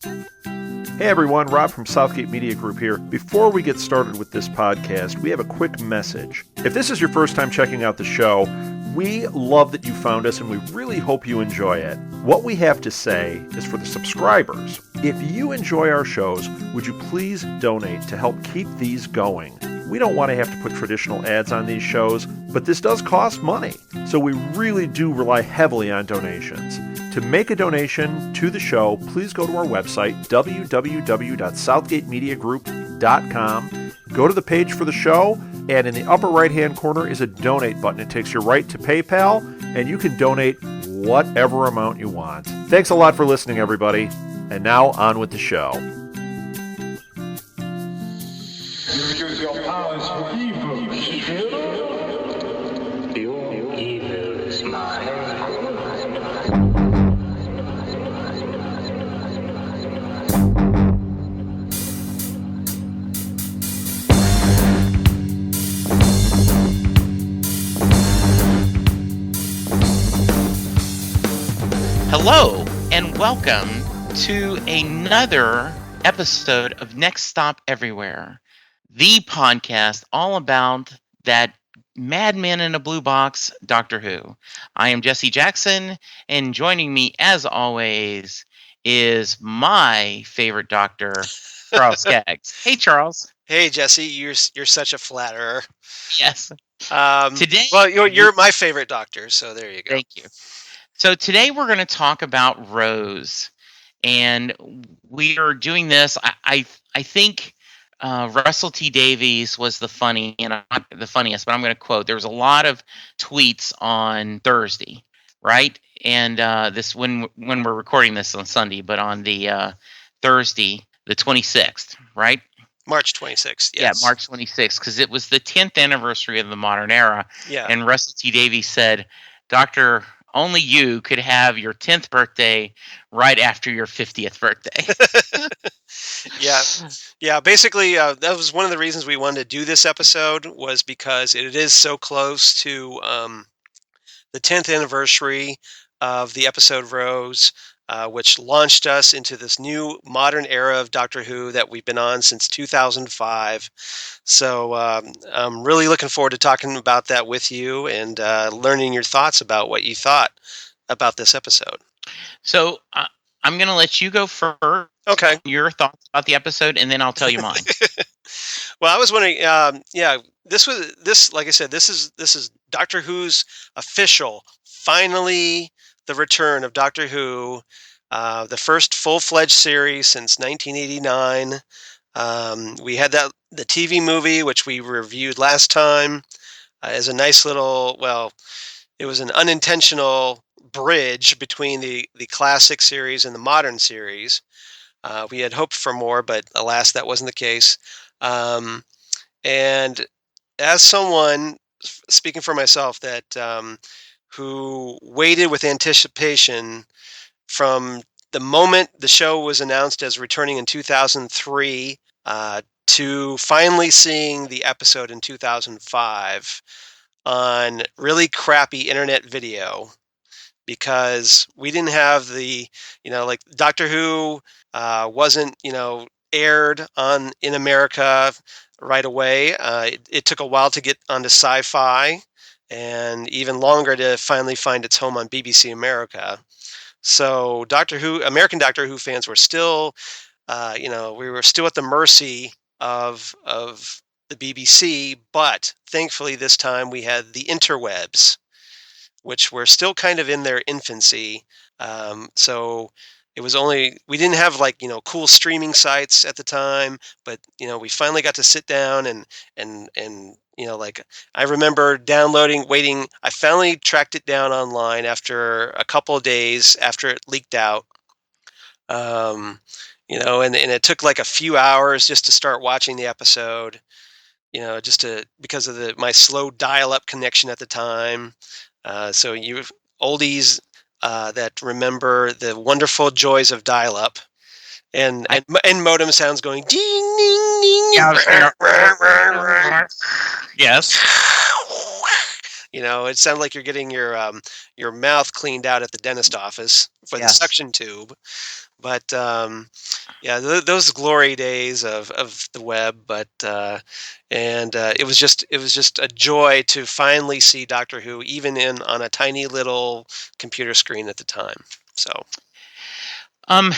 Hey everyone, Rob from Southgate Media Group here. Before we get started with this podcast, we have a quick message. If this is your first time checking out the show, we love that you found us and we really hope you enjoy it. What we have to say is for the subscribers. If you enjoy our shows, would you please donate to help keep these going? We don't want to have to put traditional ads on these shows, but this does cost money. So we really do rely heavily on donations. To make a donation to the show, please go to our website, www.southgatemediagroup.com. Go to the page for the show, and in the upper right-hand corner is a donate button. It takes you right to PayPal, and you can donate whatever amount you want. Thanks a lot for listening, everybody. And now, on with the show. Use your powers for evil. Your evil is mine. Hello, and welcome to another episode of Next Stop Everywhere, the podcast all about that madman in a blue box, Doctor Who. I am Jesse Jackson, and joining me, as always, is my favorite doctor, Charles Skaggs. Hey, Charles. Hey, Jesse, you're such a flatterer. Yes. Today, well, you're my favorite doctor, so there you go. Thank you. So today we're going to talk about Rose, and we are doing this. I think Russell T Davies was the funniest, but I'm going to quote. There was a lot of tweets on Thursday, right? And this when we're recording this on Sunday, but on the Thursday, the 26th, right? March 26th. Yes. Yeah, March 26th, because it was the 10th anniversary of the modern era. Yeah. And Russell T Davies said, "Doctor, only you could have your 10th birthday right after your 50th birthday." Yeah. Basically, that was one of the reasons we wanted to do this episode, was because it is so close to the 10th anniversary of the episode Rose, which launched us into this new modern era of Doctor Who that we've been on since 2005. So I'm really looking forward to talking about that with you and learning your thoughts about what you thought about this episode. So I'm going to let you go first. Okay. Your thoughts about the episode, and then I'll tell you mine. Well, I was wondering, like I said, this is Doctor Who's official, finally, the return of Doctor Who, the first full-fledged series since 1989. We had the TV movie, which we reviewed last time, as a nice little, it was an unintentional bridge between the classic series and the modern series. We had hoped for more, but alas, that wasn't the case. And as someone, speaking for myself, that who waited with anticipation from the moment the show was announced as returning in 2003 to finally seeing the episode in 2005 on really crappy internet video, because we didn't have the, like Doctor Who wasn't, aired in America right away. It took a while to get onto Sci-Fi, and even longer to finally find its home on BBC America. So American Doctor Who fans were still, we were still at the mercy of the BBC, but thankfully this time we had the interwebs, which were still kind of in their infancy. So it was we didn't have cool streaming sites at the time, but we finally got to sit down and I remember waiting. I finally tracked it down online after a couple of days after it leaked out. And it took like a few hours just to start watching the episode, because of my slow dial-up connection at the time. So you oldies that remember the wonderful joys of dial-up and modem sounds going ding ding ding. Yes. It sounded like you're getting your mouth cleaned out at the dentist office for the suction tube. But those glory days of the web. But it was just a joy to finally see Doctor Who, even on a tiny little computer screen at the time. So Um,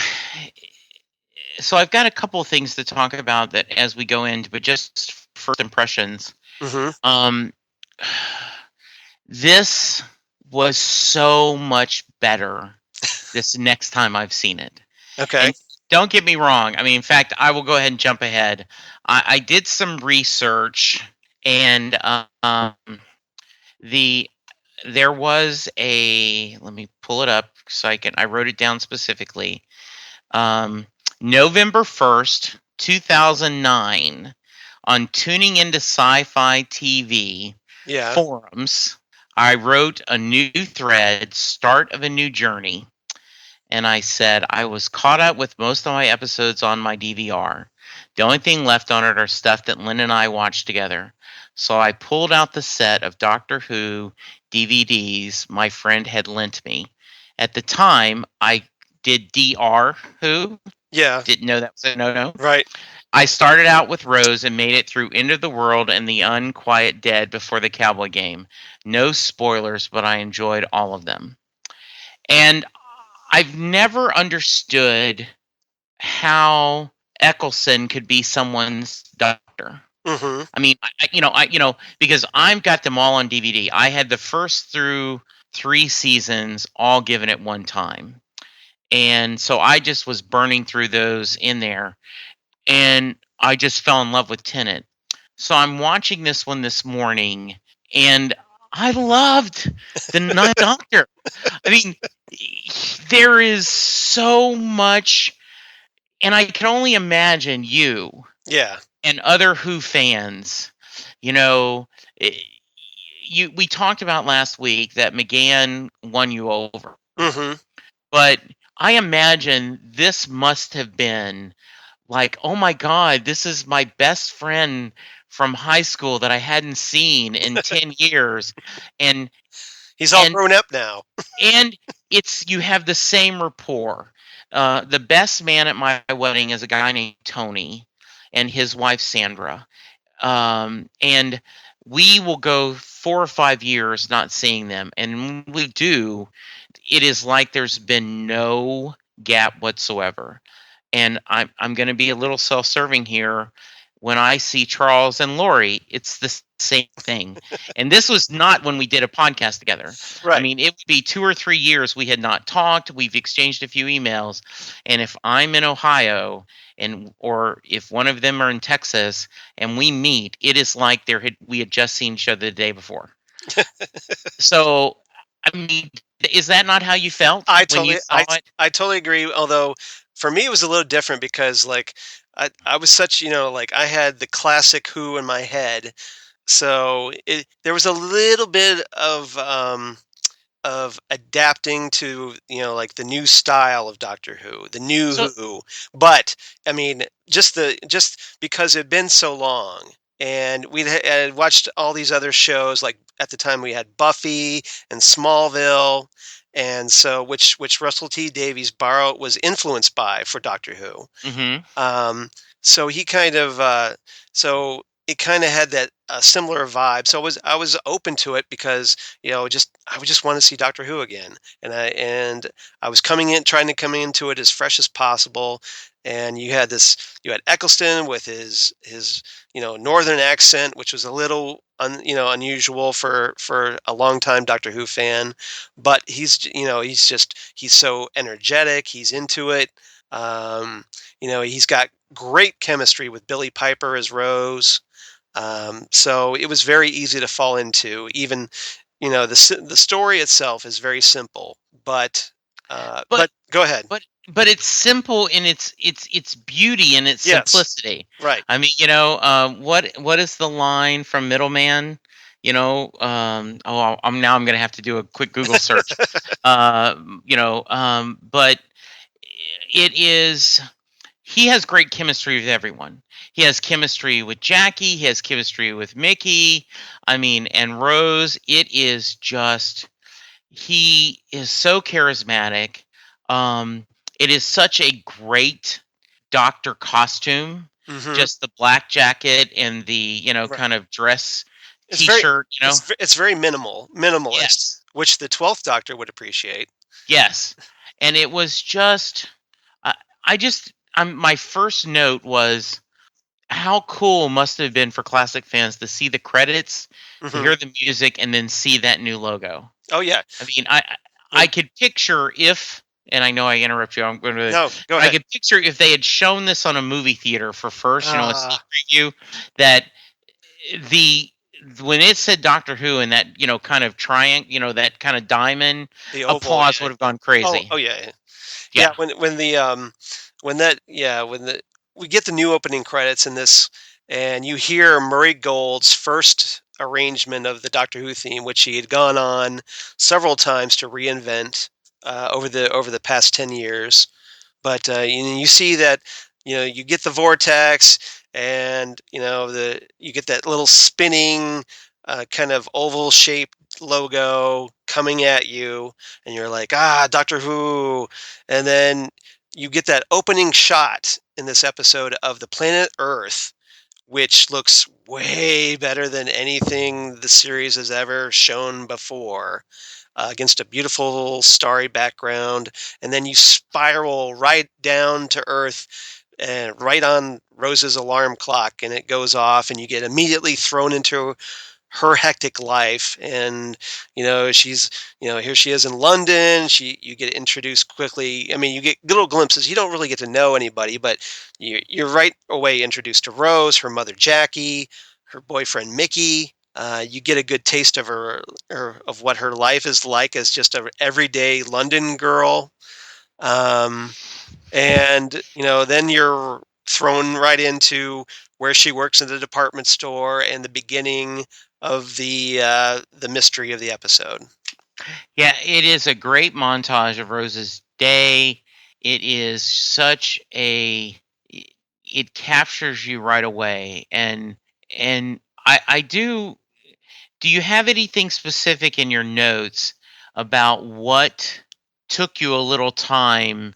so I've got a couple of things to talk about that as we go into, but just first impressions. hmm Um, this was so much better this next time I've seen it. okay, And don't get me wrong. I mean, in fact, I will go ahead and jump ahead. I did some research, and the there was a, let me pull it up so I wrote it down specifically. Um, November 1st, 2009, on Tuning Into Sci-Fi TV yeah, forums, I wrote a new thread, Start of a New Journey, and I said I was caught up with most of my episodes on my DVR. The only thing left on it are stuff that Lynn and I watched together. So I pulled out the set of Doctor Who DVDs my friend had lent me. At the time, I did DR Who. yeah, Didn't know that was a no-no. right. I started out with Rose and made it through End of the World and The Unquiet Dead before the Cowboy Game. No spoilers, but I enjoyed all of them. And I've never understood how Eccleston could be someone's doctor. hmm I mean, because I've got them all on DVD. I had the first through 3 seasons all given at one time. And so I just was burning through those in there. And I just fell in love with Tennant. So I'm watching this one this morning, and I loved the Ninth Doctor. I mean, there is so much, and I can only imagine you Yeah. and other Who fans. You know, eh, we talked about last week that McGann won you over, hmm but I imagine this must have been like, oh my God, this is my best friend from high school that I hadn't seen in 10 years. And He's all and grown up now. and it's, you have the same rapport. The best man at my wedding is a guy named Tony and his wife Sandra. And we will go 4 or 5 years not seeing them. And when we do, it is like there's been no gap whatsoever. And I'm going to be a little self-serving here. When I see Charles and Lori, it's the same thing. And this was not when we did a podcast together. I Right. mean, it would be 2 or 3 years we had not talked. We've exchanged a few emails, and if I'm in Ohio, and or if one of them are in Texas, and we meet, it is like we had just seen each other the day before. So, I mean, is that not how you felt I when you totally saw it? I totally agree. Although for me it was a little different because like I was such, like I had the classic Who in my head. So there was a little bit of adapting to, like the new style of Doctor Who, the new So, Who. But I mean, just because it had been so long, and we had watched all these other shows. Like at the time, we had Buffy and Smallville, and so which Russell T Davies borrowed was influenced by for Doctor Who. mhm. Um, so he kind of so it kind of had that similar vibe. So I was open to it because just I would just want to see Doctor Who again, and I was trying to come into it as fresh as possible. And you had Eccleston with his northern accent, which was a little unusual for a longtime Doctor Who fan, but he's so energetic, he's into it. He's got great chemistry with Billie Piper as Rose. So it was very easy to fall into. Even, the story itself is very simple, but But go ahead. but it's simple in its beauty and its Yes, simplicity. right. I mean, what is the line from Middleman? I'm gonna have to do a quick Google search. But it is. He has great chemistry with everyone. He has chemistry with Jackie. He has chemistry with Mickey. I mean, and Rose. It is just, he is so charismatic. Um, it is such a great doctor costume, Mm-hmm. just the black jacket and the, Right. kind of dress It's very t-shirt, it's very minimalist, Yes. which the 12th Doctor would appreciate. Yes. And it was just I I just my first note was how cool must have been for classic fans to see the credits, to Hmm. hear the music, and then see that new logo. Oh yeah. I mean, I When could picture if, and I know I interrupt you. I'm going to, No, go I ahead. could picture if they had shown this on a movie theater for first, a sneak Ah, preview, that the when it said Doctor Who and that kind of triangle, that kind of diamond, the oval. applause Yeah. would have gone Oh, crazy. oh yeah. Yeah. Yeah, Yeah, when we get the new opening credits in this, and you hear Murray Gold's first arrangement of the Doctor Who theme, which he had gone on several times to reinvent over the past 10 years. But you see that you get the vortex, and you get that little spinning kind of oval shaped logo coming at you, and you're like, Doctor Who. And then you get that opening shot in this episode of the planet Earth, which looks way better than anything the series has ever shown before, against a beautiful starry background. And then you spiral right down to Earth and right on Rose's alarm clock, and it goes off, and you get immediately thrown into her hectic life. And she's here she is in London. You get introduced quickly. I mean, you get little glimpses. You don't really get to know anybody, but you're right away introduced to Rose, her mother Jackie, her boyfriend Mickey. You get a good taste of of what her life is like as just a everyday London girl. um, and then you're thrown right into where she works in the department store and the beginning of the mystery of the episode. yeah. It is a great montage of Rose's day. It is such a it captures you right away, and I do. Do you have anything specific in your notes about what took you a little time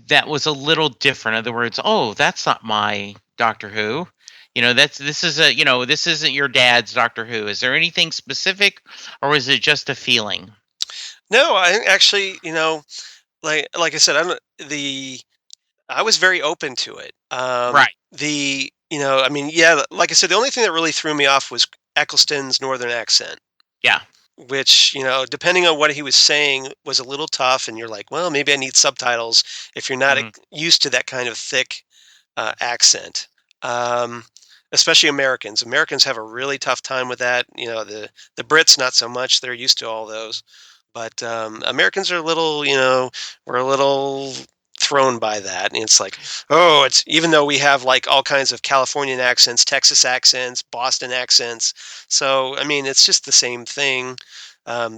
that was a little different? In other words, oh, that's not my Doctor Who. This isn't your dad's Doctor Who. Is there anything specific, or was it just a feeling? No, I actually, like I said, I was very open to it. Right. I mean, yeah, like I said, the only thing that really threw me off was Eccleston's northern accent, Yeah. which, depending on what he was saying, was a little tough. And you're like, well, maybe I need subtitles if you're not Hmm. used to that kind of thick accent. Um, Especially Americans. Americans have a really tough time with that. The Brits not so much. They're used to all those. But Americans are a little, we're a little thrown by that. And it's like, oh, it's even though we have like all kinds of Californian accents, Texas accents, Boston accents. So I mean, it's just the same thing.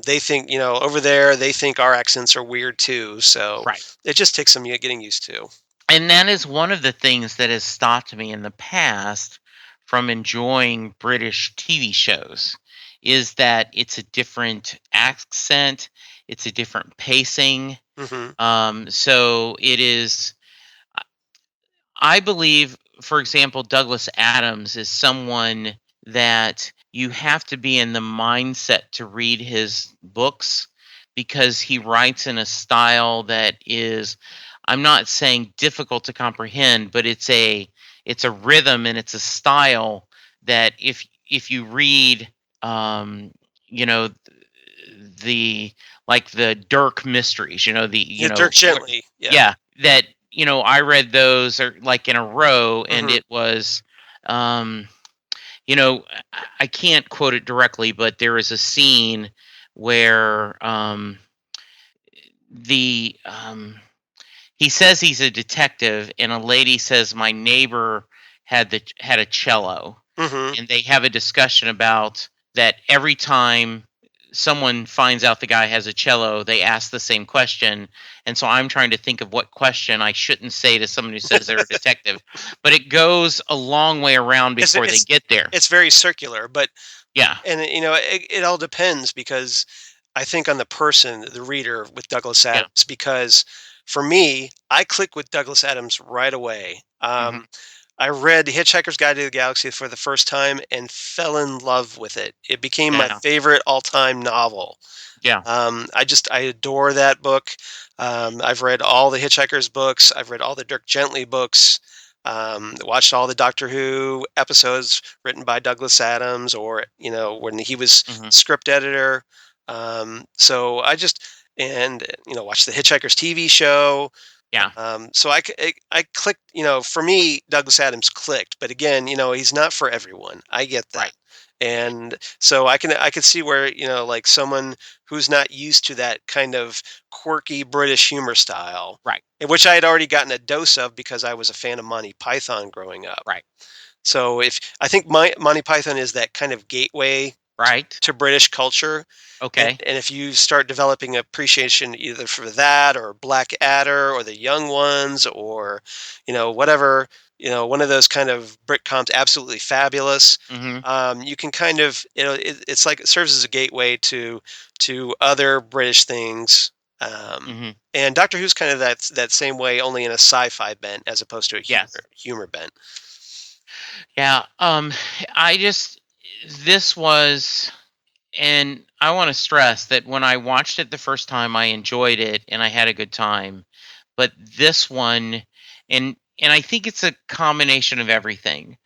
They think, over there, they think our accents are weird too. So Right. it just takes some getting used to. And that is one of the things that has stopped me in the past from enjoying British TV shows is that it's a different accent, it's a different pacing. Hmm. So it is, I believe, for example, Douglas Adams is someone that you have to be in the mindset to read his books because he writes in a style that is, I'm not saying difficult to comprehend, but it's a rhythm and it's a style that if you read um you know the like the Dirk mysteries, Yeah, Dirk Gently. Yeah. yeah, that I read those are like in a row, and Hmm. it was um you know I can't quote it directly, but there is a scene where the he says he's a detective, and a lady says my neighbor had a cello, Hmm. and they have a discussion about that every time someone finds out the guy has a cello, they ask the same question. And so I'm trying to think of what question I shouldn't say to someone who says they're a detective. But it goes a long way around It's before they it's get there. it's very circular, but Yeah. and it all depends because I think on the person, the reader with Douglas Yeah. Adams, because for me, I click with Douglas Adams right away. Mhm. I read Hitchhiker's Guide to the Galaxy for the first time and fell in love with it. It became my Yeah. favorite all-time novel. Yeah. I adore that book. I've read all the Hitchhiker's books. I've read all the Dirk Gently books. Watched all the Doctor Who episodes written by Douglas Adams, or when he was Mhm. script editor. So I just and watched the Hitchhiker's TV show. Yeah. So I clicked. For me, Douglas Adams clicked, but again, he's not for everyone. I get that. Right. And so I could see where like someone who's not used to that kind of quirky British humor style, Right. which I had already gotten a dose of because I was a fan of Monty Python growing up. Right. So if I think Monty Python is that kind of gateway Right. to British culture, and Okay. and if you start developing appreciation either for that or Blackadder or the Young Ones or whatever, one of those kind of Britcoms, absolutely fabulous. Mhm. You can kind of it's like it serves as a gateway to other British things. Mhm. And Doctor Who's kind of that same way, only in a sci-fi bent as opposed to a Yes. humor bent. Yeah. I just this was, and I want to stress that when I watched it the first time, I enjoyed it and I had a good time. But this one, and I think it's a combination of everything.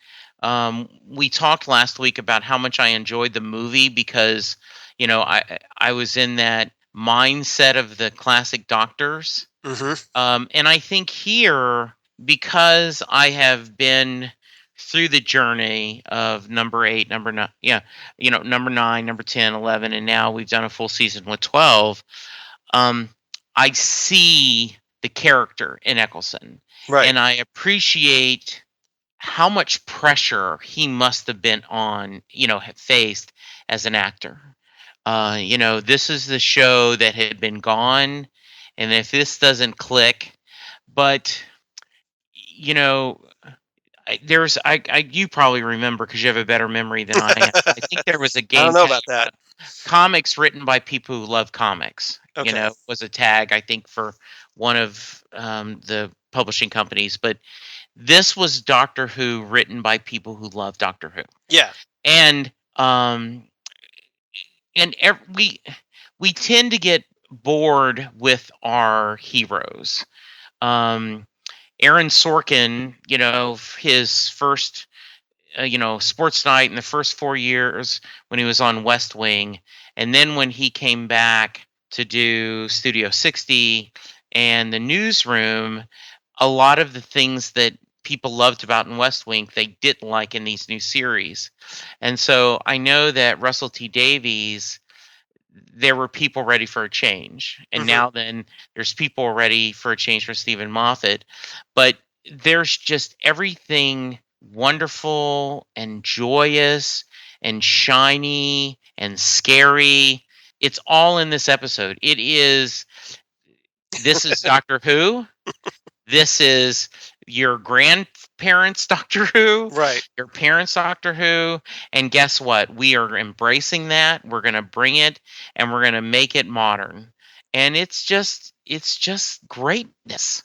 We talked last week about how much I enjoyed the movie because, I was in that mindset of the classic Doctors. Hmm. And I think here, because I have been through the journey of number 8, number 9, yeah, number 9, number 10, 11, and now we've done a full season with 12. Um, I see the character in Eccleston, Right. and I appreciate how much pressure he must have been faced as an actor. This is the show that had been gone, and if this doesn't click, but you know, you probably remember because you have a better memory than I have. I think there was a I don't game know tag about that. about comics written by people who love comics. Okay. Was a tag I think for one of the publishing companies, but this was Doctor Who written by people who love Doctor Who, Yeah. and we tend to get bored with our heroes. Um, Aaron Sorkin, his first, sports night in the first 4 years when he was on West Wing, and then when he came back to do Studio 60 and the Newsroom, a lot of the things that people loved about in West Wing they didn't like in these new series. And so I know that Russell T Davies, there were people ready for a change. And Hmm. now then there's people ready for a change for Stephen Moffat. But there's just everything wonderful and joyous and shiny and scary. It's all in this episode. This is Doctor Who. This is your grandparents' Doctor Who, Right. your parents' Doctor Who, and guess what? We are embracing that. We're going to bring it and we're going to make it modern. And it's just greatness.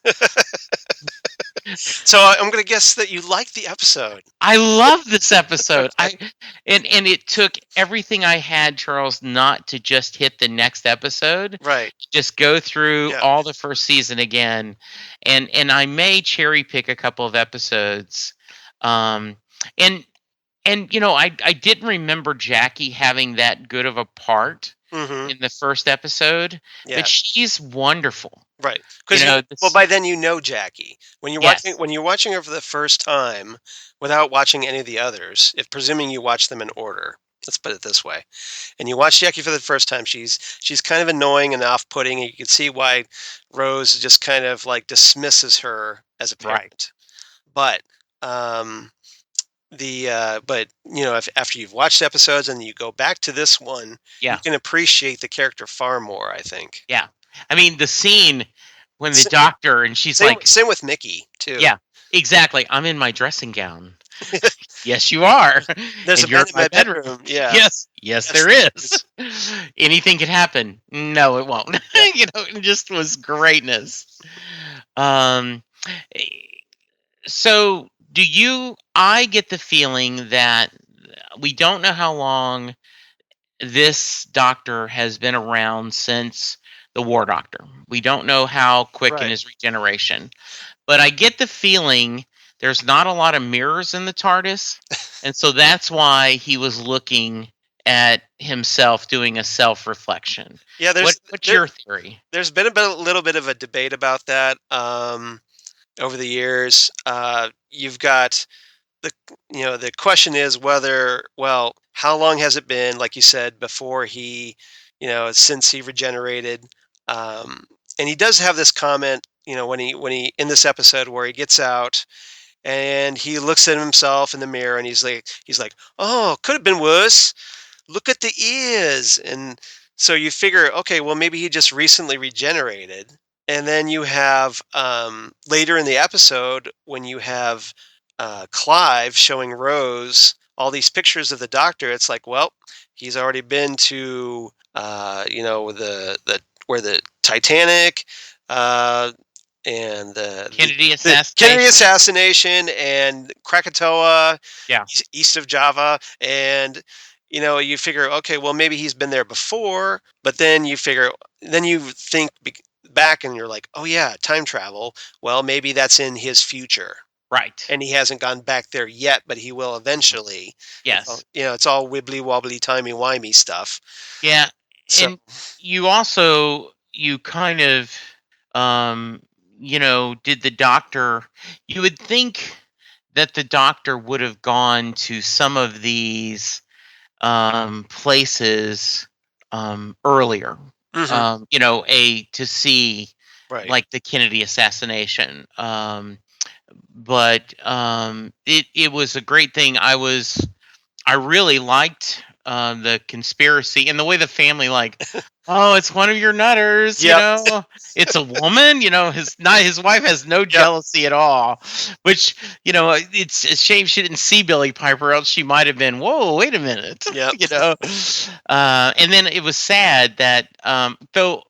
So I'm going to guess that you liked the episode. I love this episode. And it took everything I had, Charles, not to just hit the next episode. Right. Just go through Yeah. all the first season again, and I may cherry pick a couple of episodes, um, and I didn't remember Jackie having that good of a part Hmm. in the first episode, Yeah. but she's wonderful. Right. Because well, by then Jackie. When you're Yes. watching her for the first time, without watching any of the others, if presuming you watch them in order, let's put it this way, and you watch Jackie for the first time, she's kind of annoying and off-putting, and you can see why Rose just kind of like dismisses her as a Right. parent. But um, but if after you've watched episodes and you go back to this one, Yeah. you can appreciate the character far more, I think. Yeah. I mean, the scene when the S- doctor and she's Same, like, same with Mickey too. yeah. Exactly. I'm in my dressing gown. Yes, you are. There's a And you're bed in in my my bedroom. bedroom. Yeah. Yes. Yes, Yes, there there is. Anything could happen. No, it won't. Yeah. It just was greatness. Um, eh, so I get the feeling that we don't know how long this doctor has been around since the War Doctor. We don't know how quick in Right. his regeneration. But I get the feeling there's not a lot of mirrors in the TARDIS, and so that's why he was looking at himself doing a self-reflection. Yeah. What's your theory? There's been a little bit of a debate about that over the years. You've got the the question is whether, well, how long has it been, like you said, before he, since he regenerated. um, and he does have this comment, when he in this episode where he gets out and he looks at himself in the mirror and he's like, oh, could have been worse, look at the ears. And so you figure, okay, well, maybe he just recently regenerated. And then you have, later in the episode, when you have Clive showing Rose all these pictures of the doctor, it's like, well, he's already been to, the where the Titanic, and Kennedy the Kennedy assassination. assassination and Krakatoa, Yeah. east of Java. And you figure, okay, well, maybe he's been there before. But then you think back and you're like, oh yeah, time travel. Well, maybe that's in his future, Right. and he hasn't gone back there yet, but he will eventually. Yes. It's all wibbly wobbly, timey wimey stuff. Yeah. So And you kind of um did the doctor, you would think that the doctor would have gone to some of these places earlier. mhm, To see right. like the Kennedy assassination. But it was a great thing. I really liked the conspiracy and the way the family oh, it's one of your nutters, Yep. it's a woman, his wife has no Yep. jealousy at all, which, it's a shame she didn't see Billie Piper, else she might have been, whoa, wait a minute, Yep. and then it was sad that, though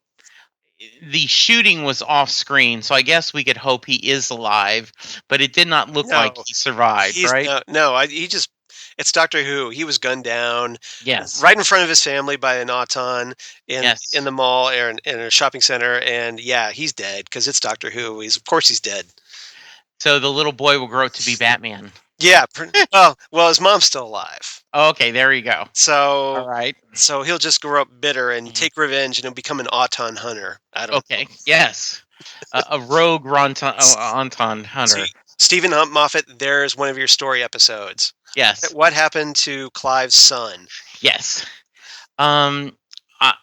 the shooting was off screen, so I guess we could hope he is alive, but it did not look like No, he survived, he's right? no. He just. It's Doctor Who. He was gunned down Yes. right in front of his family by an Auton in Yes. the mall, or in a shopping center. And yeah, he's dead because it's Doctor Who. Of course he's dead. So the little boy will grow up to be Batman. Yeah. Well, his mom's still alive. Okay, there you go. All So right. so he'll just grow up bitter and Mhm. take revenge, and he'll become an Auton hunter. I don't know. Okay. Yes. A rogue Anton See, hunter. Stephen Hunt Moffat, there's one of your story episodes. Yes. What happened to Clive's son? Yes. Um, uh,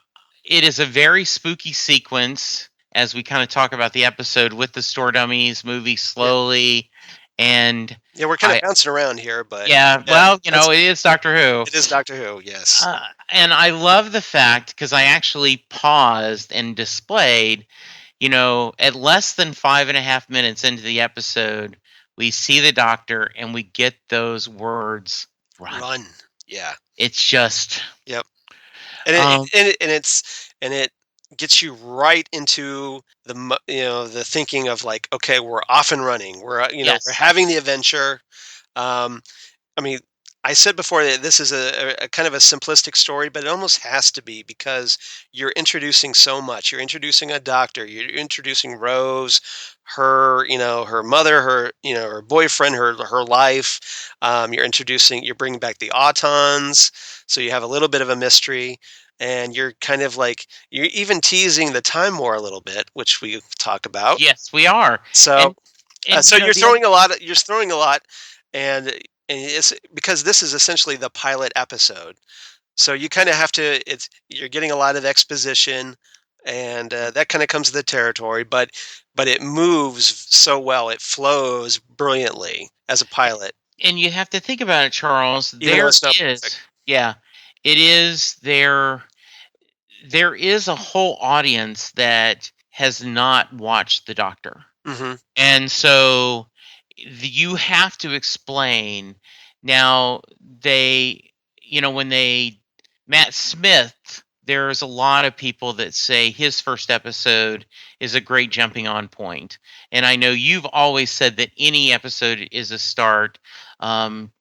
it is a very spooky sequence as we kind of talk about the episode with the store dummies moving Yeah, slowly, and yeah, we're kind of I bouncing around here, but yeah. yeah, Well, it is Doctor Who. it is Doctor Who. Yes. And I love the fact because I actually paused and displayed, at less than 5.5 minutes into the episode, we see the doctor and we get those words, run. Run. Yeah. It's just, Yep. And um, it gets you right into the thinking of like, okay, we're off and running. We're yes, having the adventure. Um, I mean, I said before that this is a kind of a simplistic story, but it almost has to be because you're introducing so much. You're introducing a doctor. You're introducing Rose, her mother, her boyfriend, her life. You're bringing back the Autons, so you have a little bit of a mystery, and you're kind of like you're even teasing the Time War a little bit, which we talk about. yes, we are. So And, and, so you're the, throwing a lot. You're throwing a lot, and it's because this is essentially the pilot episode. So you kind of have to. You're getting a lot of exposition, and that kind of comes to the territory. But it moves so well. It flows brilliantly as a pilot, and you have to think about it, Charles. even though it's not perfect. Yeah, it is there is a whole audience that has not watched the doctor. Hmm. And so you have to explain. Now they, when Matt Smith, there's a lot of people that say his first episode is a great jumping on point. And I know you've always said that any episode is a start.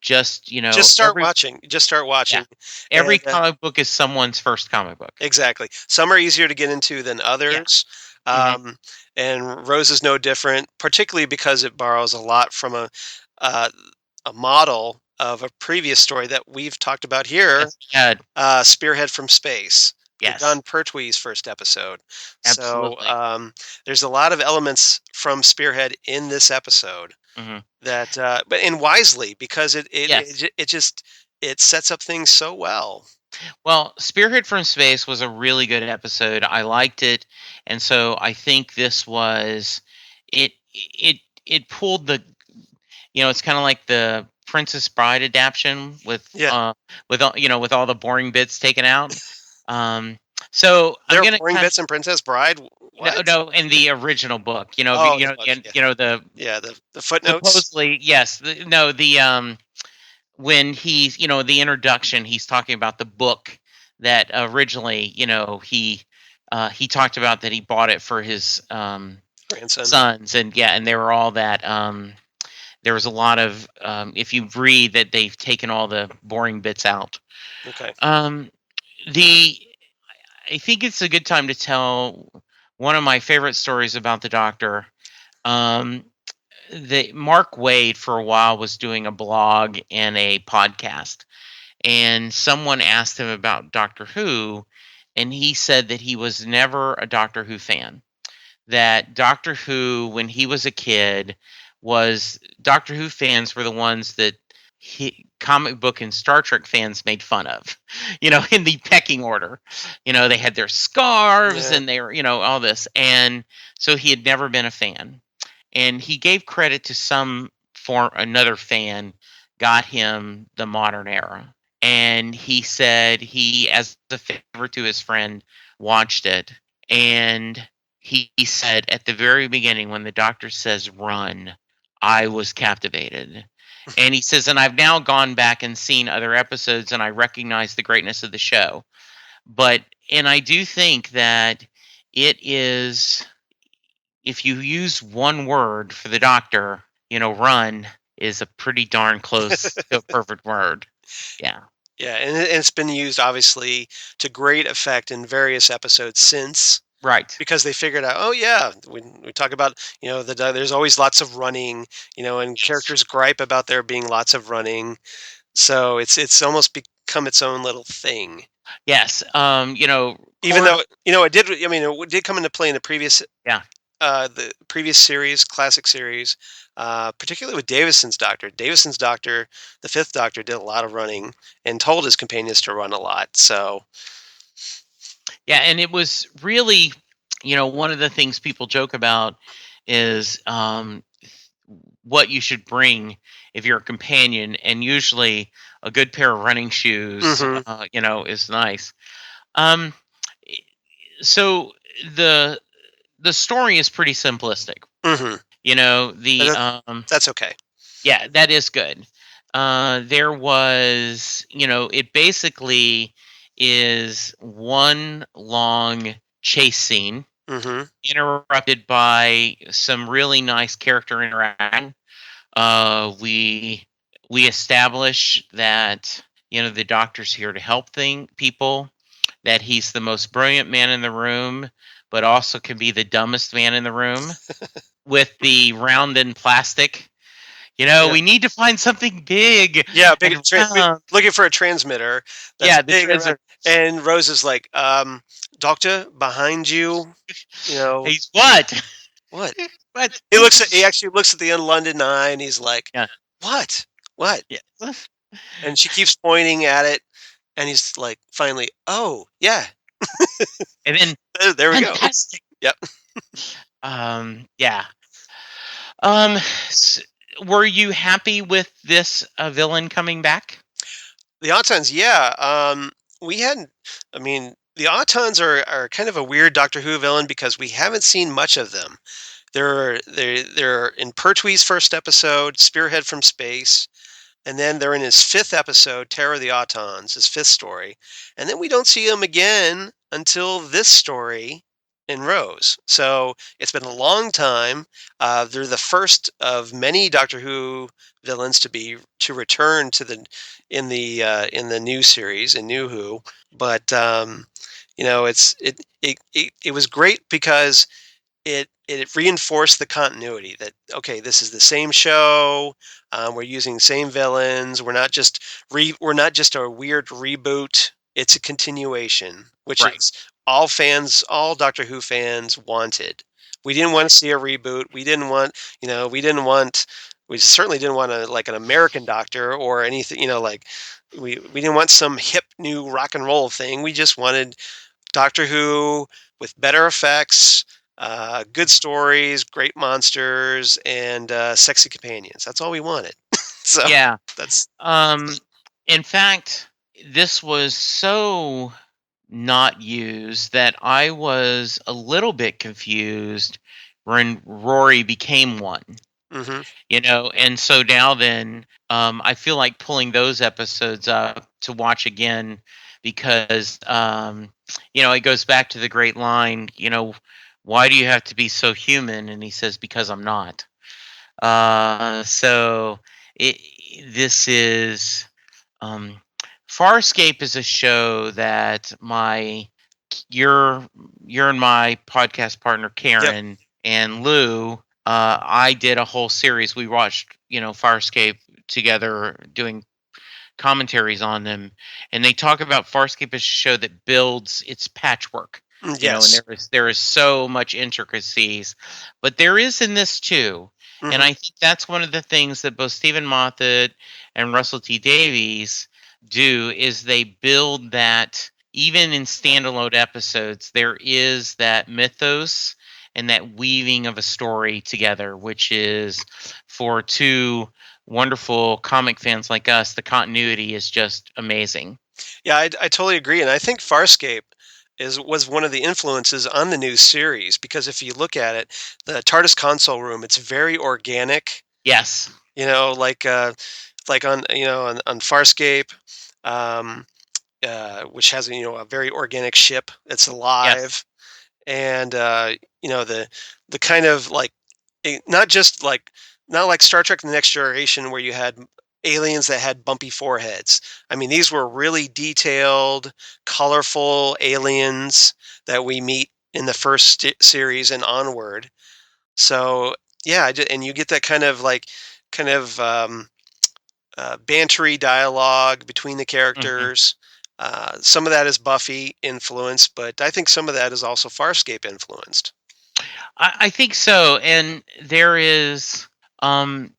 Just start watching. Just start yeah, watching. every And, comic book is someone's first comic book. exactly. Some are easier to get into than Yeah. others. Mhm. And Rose is no different, particularly because it borrows a lot from uh, a model of a previous story that we've talked about here, Yes, Ed. Spearhead from Space, the Yes, John Pertwee's first episode. So absolutely. there's a lot of elements from Spearhead in this episode Mhm. that, but and wisely, because Yes. it just it sets up things so well. Well, Spearhead from Space was a really good episode. I liked it, and so I think this was it. It pulled the, it's kind of like the Princess Bride adaptation Yeah, with all, with all the boring bits taken out. Um, so I'm there are gonna boring kind of bits in Princess Bride. no, What? no, in the original book, Oh, the book. and Yeah, the yeah. The footnotes. supposedly yes, no, the when he's, the introduction, he's talking about the book that originally, he talked about that he bought it for his Grandson. sons, and yeah, and they were all that. There was a lot of, if you read that, they've taken all the boring bits out. Okay. Um, the I think it's a good time to tell one of my favorite stories about the Doctor. Um, the Mark Wade for a while was doing a blog and a podcast, and someone asked him about Doctor Who, and he said that he was never a Doctor Who fan. That Doctor Who, when he was a kid, was Doctor Who fans were the ones that comic book and Star Trek fans made fun of, in the pecking order. They had their scarves Yeah. and they were, all this. And so he had never been a fan. And he gave credit to another fan got him the modern era. And he said he, as a favor to his friend, watched it. And he said at the very beginning, when the Doctor says run, I was captivated. And he says, and I've now gone back and seen other episodes and I recognize the greatness of the show. And I do think that it is, if you use one word for the Doctor, run is a pretty darn close to a perfect word. Yeah. Yeah, and it's been used obviously to great effect in various episodes since, Right. because they figured out, oh yeah, we talk about, there's always lots of running, and characters gripe about there being lots of running, so it's almost become its own little thing. Yes. Even though it did, I mean, it did come into play in Yeah. the previous series, classic series, particularly with Davison's Doctor. Davison's Doctor, the Fifth Doctor, did a lot of running and told his companions to run a lot. So Yeah, and it was really, one of the things people joke about is what you should bring if you're a companion, and usually a good pair of running shoes, mhm, is nice. Um, so the the story is pretty simplistic. mhm. But The that's okay. yeah, that is good. There was, it basically is one long chase scene Mhm. interrupted by some really nice character interaction. We establish that, the Doctor's here to help people, that he's the most brilliant man in the room, but also can be the dumbest man in the room with the round and plastic. Yeah. We need to find something big Yeah, big and round. looking for a transmitter that's Yeah, the big and round. treasure. And Rose is like, Doctor, behind you, He's what? what? What? He actually looks at the London Eye and he's like, Yeah. what? What? Yeah. And she keeps pointing at it, and he's like, finally, oh yeah, And then there we go. fantastic. Yep. Yeah. Um, s- were you happy with this villain coming back? The Autons, yeah. We hadn't. I mean, the Autons are kind of a weird Doctor Who villain because we haven't seen much of them. They're in Pertwee's first episode, Spearhead from Space, and then they're in his fifth episode, Terror of the Autons, his fifth story, and then we don't see him again until this story in Rose. So it's been a long time. They're the first of many Doctor Who villains to return to the in the new series in New Who, but it was great because it reinforced the continuity that okay, this is the same show. We're using the same villains. We're not just a weird reboot. It's a continuation, which Right. is all Doctor Who fans wanted. We didn't want to see a reboot. We certainly didn't want an American Doctor or anything. We didn't want some hip new rock and roll thing. We just wanted Doctor Who with better effects, good stories, great monsters, and sexy companions. That's all we wanted. So Yeah. that's In fact, this was so not used that I was a little bit confused when Rory became one. hmm And so now then, I feel like pulling those episodes up to watch again because, it goes back to the great line, why do you have to be so human? And he says, because I'm not. So this is, um, Farscape is a show that your and my podcast partner yep. Karen and Lou, I did a whole series. We watched, Farscape together, doing commentaries on them, and they talk about Farscape as a show that builds its patchwork. And Yes. there is so much intricacies, but there is in this too. And hmm I think that's one of the things that both Stephen Moffat and Russell T Davies do is they build that even in standalone episodes, there is that mythos and that weaving of a story together, which is for two wonderful comic fans like us, the continuity is just amazing. Yeah, I totally agree, and I think Farscape was one of the influences on the new series because if you look at it, the TARDIS console room, it's very organic. Yes. Like on Farscape, um, which has a very organic ship that's Yes. alive, and the kind of not like Star Trek: The Next Generation where you had aliens that had bumpy foreheads. I mean, these were really detailed, colorful aliens that we meet in the first series and onward. So yeah, and you get that kind of bantery dialogue between the hmm characters. Some of that is Buffy influenced, but I think some of that is also Farscape influenced. I think so. And there is, um,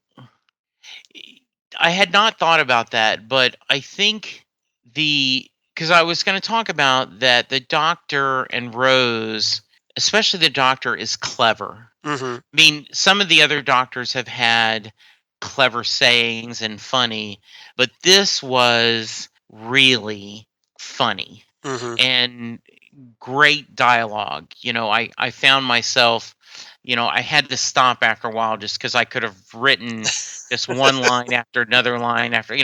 I had not thought about that, but I think because I was going to talk about that the Doctor and Rose, especially the Doctor, is clever. hmm I mean, some of the other doctors have had clever sayings and funny, but this was really funny hmm and great dialogue. I found myself, I had to stop after a while just because I could have written just one line after another line after,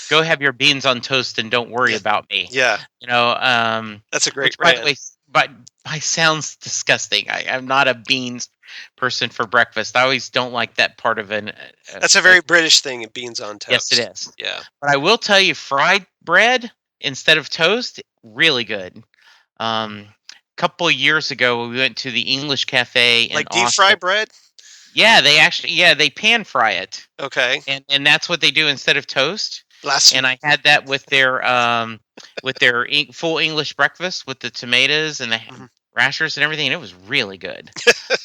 go have your beans on toast and don't worry Yeah, about me. yeah, You know, um, that's a great which by the rant. way, by sounds disgusting. I'm not a beans person for breakfast. I always don't like that part of an. That's a very British thing, beans on Yes, it toast. is. Yeah, But I will tell you, fried bread instead of toast, really good. Couple of years ago, we went to the English Cafe in like deep fry Austin. bread. Yeah, they pan fry it, Okay, and that's what they do instead of toast. And blasphemy. I had that with their full English breakfast with the tomatoes and the Mhm. rashers and everything, and it was really good.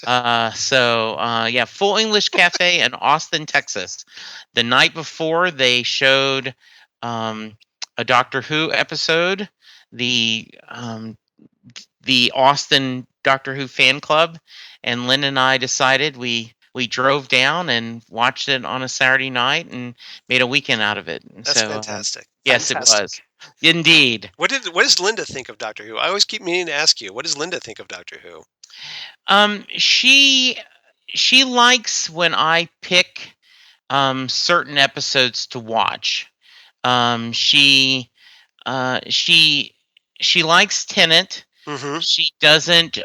Yeah, full English Cafe in Austin, Texas. The night before, they showed um, a Doctor Who episode, the um, the Austin Doctor Who fan club, and Lynn and I decided we drove down and watched it on a Saturday night and made a weekend out of it. And That's so, fantastic. yes, it was Fantastic. indeed. What does Linda think of Doctor Who? I always keep meaning to ask you. What does Linda think of Doctor Who? She she likes when I pick certain episodes to watch. Um, she uh, she she likes Tenet. Mm-hmm. She doesn't.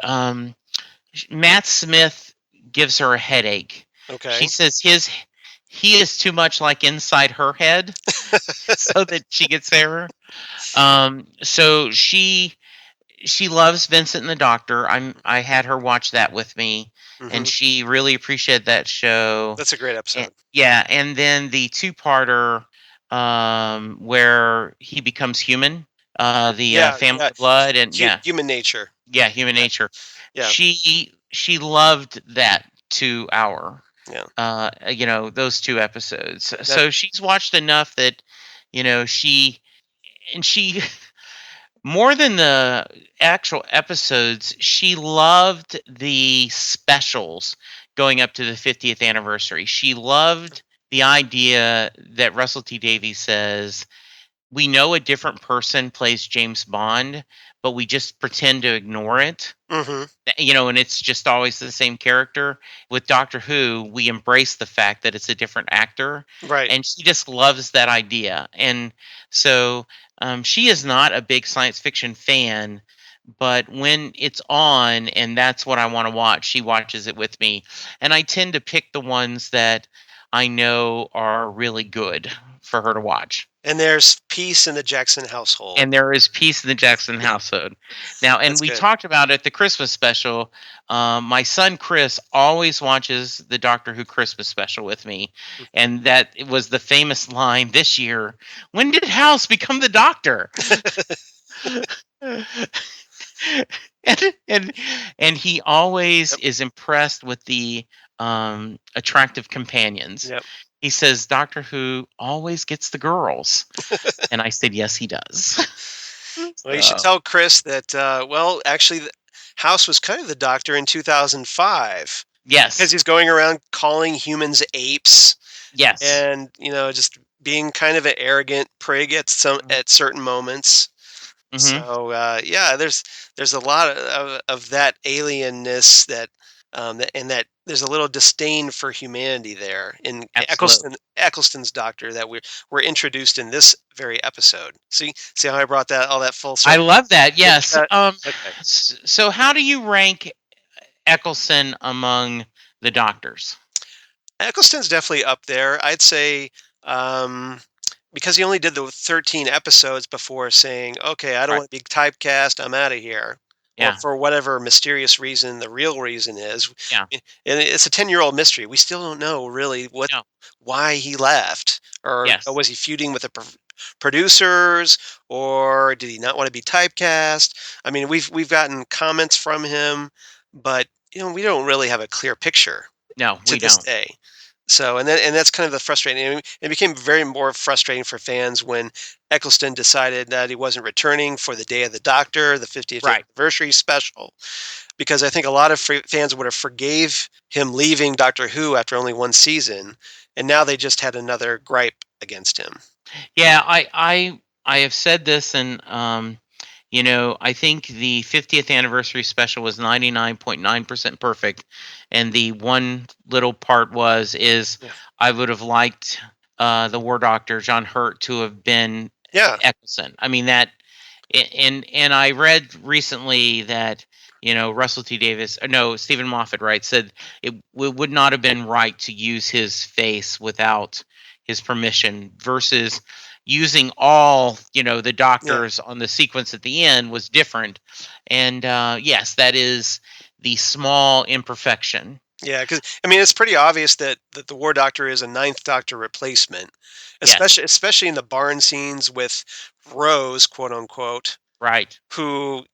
Matt Smith gives her a headache. She Okay. says he is too much like inside her head, so that she gets there. So she loves Vincent and the Doctor. I had her watch that with me, Mm-hmm. and she really appreciated that show. That's a great And, episode. yeah, and then the two-parter where he becomes human, the Yeah, Family yeah. of Blood, and Human nature. Human Yeah, Nature. yeah, She loved that 2 hour. yeah. Those two episodes. That So she's watched enough that, she more than the actual episodes, she loved the specials going up to the 50th anniversary. She loved the idea that Russell T Davies says, we know a different person plays James Bond, but we just pretend to ignore it. Mm-hmm. And it's just always the same character. With Doctor Who, we embrace the fact that it's a different actor, Right. and she just loves that idea. And so she is not a big science fiction fan, but when it's on and that's what I want to watch, she watches it with me. And I tend to pick the ones that I know are really good for her to watch. And there's peace in the Jackson household. And there is peace in the Jackson household. Now, and That's we good. talked about it at the Christmas special. My son Chris always watches the Doctor Who Christmas special with me, and that was the famous line this year: "When did House become the Doctor?" and he always Yep. is impressed with the attractive companions. Yep. He says Doctor Who always gets the girls, and I said yes, he does. Well, you should tell Chris that. Actually, House was kind of the Doctor in 2005 because Yes, he's going around calling humans apes, yes. and just being kind of an arrogant prig at certain moments. Hmm. So yeah, there's a lot of that alienness and that there's a little disdain for humanity there in Absolutely. Eccleston's Doctor that we're introduced in this very episode. See how I brought that all that full I circle. love that. Did Yes. that? Okay. So how do you rank Eccleston among the doctors? Eccleston's definitely up there. I'd say um, because he only did the 13 episodes before saying, "Okay, I don't Right. want to be typecast. I'm out of here." Or Yeah. for whatever mysterious reason, the real reason is, Yeah. and it's a 10-year-old mystery. We still don't know really No. why he left, or Yes. was he feuding with the producers, or did he not want to be typecast? I mean, we've gotten comments from him, but we don't really have a clear picture No, to we this don't. day. So, and that's kind of the frustrating. It became very more frustrating for fans when Eccleston decided that he wasn't returning for the Day of the Doctor, the 50th Right. anniversary special, because I think a lot of fans would have forgave him leaving Doctor Who after only one season, and now they just had another gripe against him. Yeah, I have said this, and I think the 50th anniversary special was 99.9% perfect, and the one little part is Yeah. I would have liked the War Doctor John Hurt to have been Yeah, Eccleston. I mean that, and I read recently that Russell T Davis, no, Stephen Moffat, right, said it would not have been right to use his face without his permission versus using all the yeah. doctors on the sequence at the end was different. And yes, that is the small imperfection. Yeah, because I mean, it's pretty obvious that the War Doctor is a Ninth Doctor replacement, Yes, especially in the barn scenes with Rose, quote unquote, right. who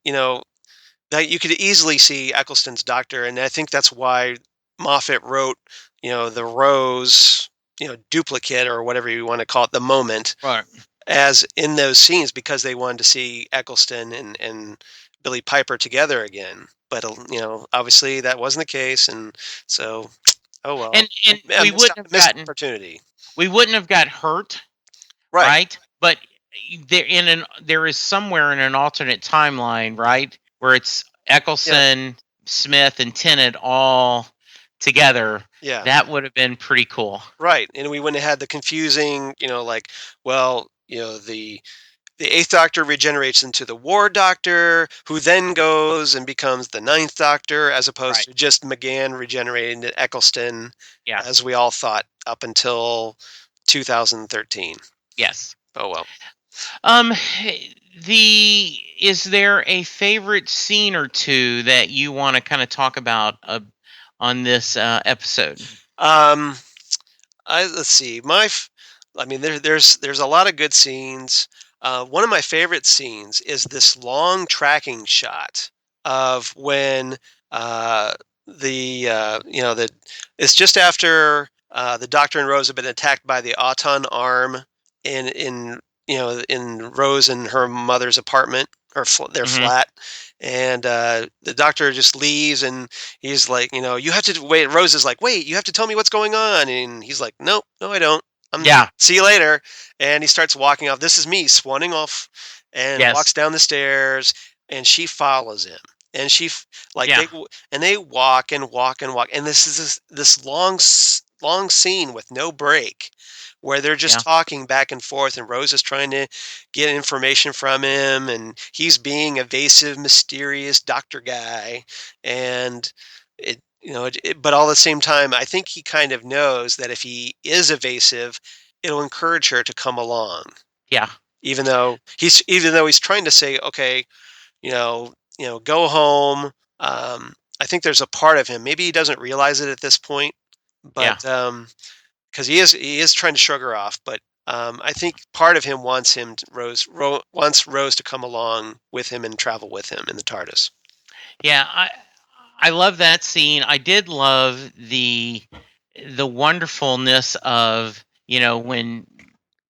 that you could easily see Eccleston's Doctor, and I think that's why Moffat wrote the Rose duplicate or whatever you want to call it, the moment, Right. as in those scenes because they wanted to see Eccleston and Billie Piper together again. But obviously that wasn't the case, and so oh well, And a missed opportunity. we wouldn't have got hurt, Right? right? But there is somewhere in an alternate timeline, right, where it's Yeah, Eccleston, Smith, and Tennant all together, Yeah. that would have been pretty cool. Right. And we wouldn't have had the confusing, like, well, the Eighth Doctor regenerates into the War Doctor, who then goes and becomes the Ninth Doctor, as opposed Right. to just McGann regenerating to Eccleston, Yeah. as we all thought up until 2013. Yes. Oh well. Um, is there a favorite scene or two that you want to kind of talk about on this episode? Let's see. There's a lot of good scenes. One of my favorite scenes is this long tracking shot of when the it's just after the Doctor and Rose have been attacked by the Auton arm in Rose and her mother's apartment or their Mhm. flat, and the Doctor just leaves, and he's like, you have to wait. Rose is like, wait, you have to tell me what's going on, and he's like, no, I don't. Yeah. See you later. And he starts walking off. This is me swanning off, and Yes. walks down the stairs, and she follows him, and Yeah. they walk and walk and walk, and this is this long scene with no break, where they're just Yeah. talking back and forth, and Rose is trying to get information from him, and he's being evasive, mysterious doctor guy, and but all at the same time, I think he kind of knows that if he is evasive, it'll encourage her to come along, Yeah. even though he's trying to say, okay, go home. I think there's a part of him, maybe he doesn't realize it at this point, Yeah. but because he is trying to shrug her off, but I think part of him wants wants Rose to come along with him and travel with him in the TARDIS. Yeah. I love that scene. I did love the wonderfulness of when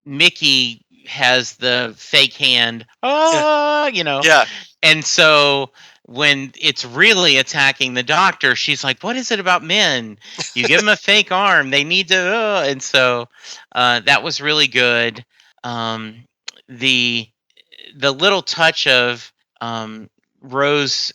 Mickey has the fake hand. Yeah, And so when it's really attacking the Doctor, she's like, "What is it about men? You give them a fake arm, they need to." And so that was really good. Um, the little touch of Rose,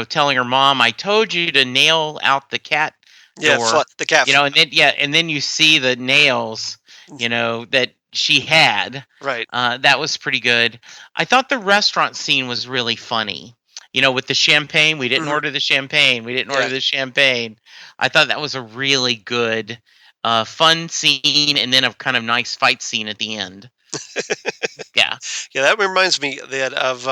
telling her mom, "I told you to nail out the cat yeah, door," the cat. and then you see the nails, that she had. Right. That was pretty good. I thought the restaurant scene was really funny. With the champagne, we didn't Mhm. order the champagne. We didn't Yeah. order the champagne. I thought that was a really good, fun scene, and then a kind of nice fight scene at the end. Yeah. Yeah, that reminds me of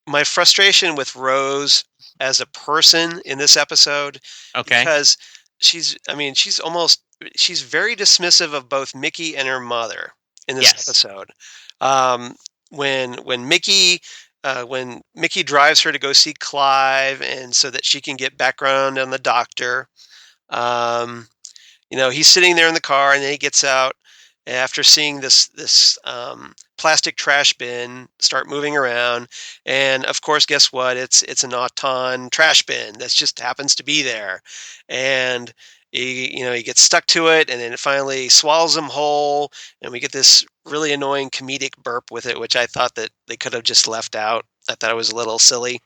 my frustration with Rose as a person in this episode, Okay. because she's very dismissive of both Mickey and her mother in this Yes. episode. Um, when Mickey drives her to go see Clive, and so that she can get background on the Doctor, um, he's sitting there in the car, and then he gets out after seeing this plastic trash bin start moving around, and of course, guess what? It's an Auton trash bin that just happens to be there, and he gets stuck to it, and then it finally swallows him whole, and we get this really annoying comedic burp with it, which I thought that they could have just left out. I thought it was a little silly,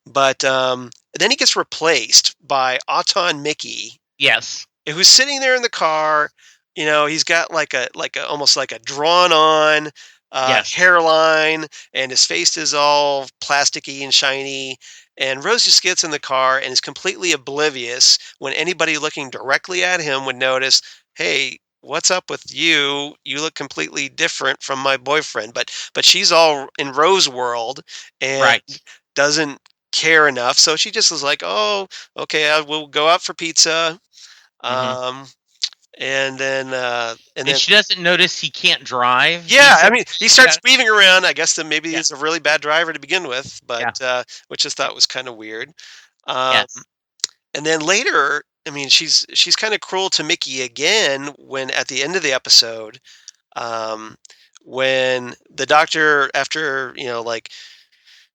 but then he gets replaced by Auton Mickey, Yes. who's sitting there in the car. He's got like a almost like a drawn on Yes. hairline, and his face is all plasticky and shiny. And Rose just gets in the car and is completely oblivious when anybody looking directly at him would notice, hey, what's up with you? You look completely different from my boyfriend. But she's all in Rose world and Right. doesn't care enough. So she just was like, oh, okay, I will go out for pizza. Mhm. And then And she doesn't notice he can't drive. yeah, I mean, he starts Yeah. weaving around. I guess that maybe Yeah. he's a really bad driver to begin with, but which I thought was kind of weird. Um, Yes. and then later, I mean, she's kind of cruel to Mickey again when at the end of the episode, um, when the Doctor, after like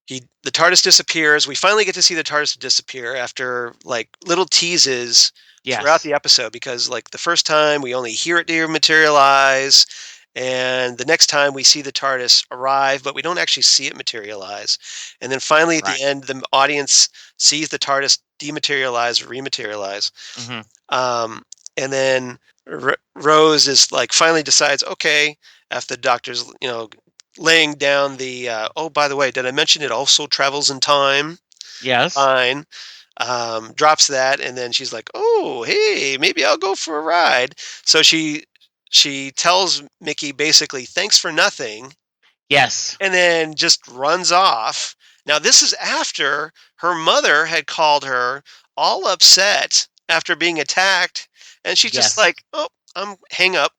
the TARDIS disappears, we finally get to see the TARDIS disappear after like little teases throughout Yes. the episode, because like the first time we only hear it dematerialize, And the next time we see the TARDIS arrive, but we don't actually see it materialize. And then finally at Right. the end, the audience sees the TARDIS dematerialize, rematerialize. Hmm. Um, and then Rose is like finally decides, okay, after the doctor's, laying down the, oh, by the way, did I mention it also travels in time? Yes. Fine. Drops that, and then she's like, "Oh, hey, maybe I'll go for a ride." So she tells Mickey basically, "Thanks for nothing," Yes. and then just runs off. Now this is after her mother had called her all upset after being attacked, and she's just Yes. like, "Oh, I'm hang up."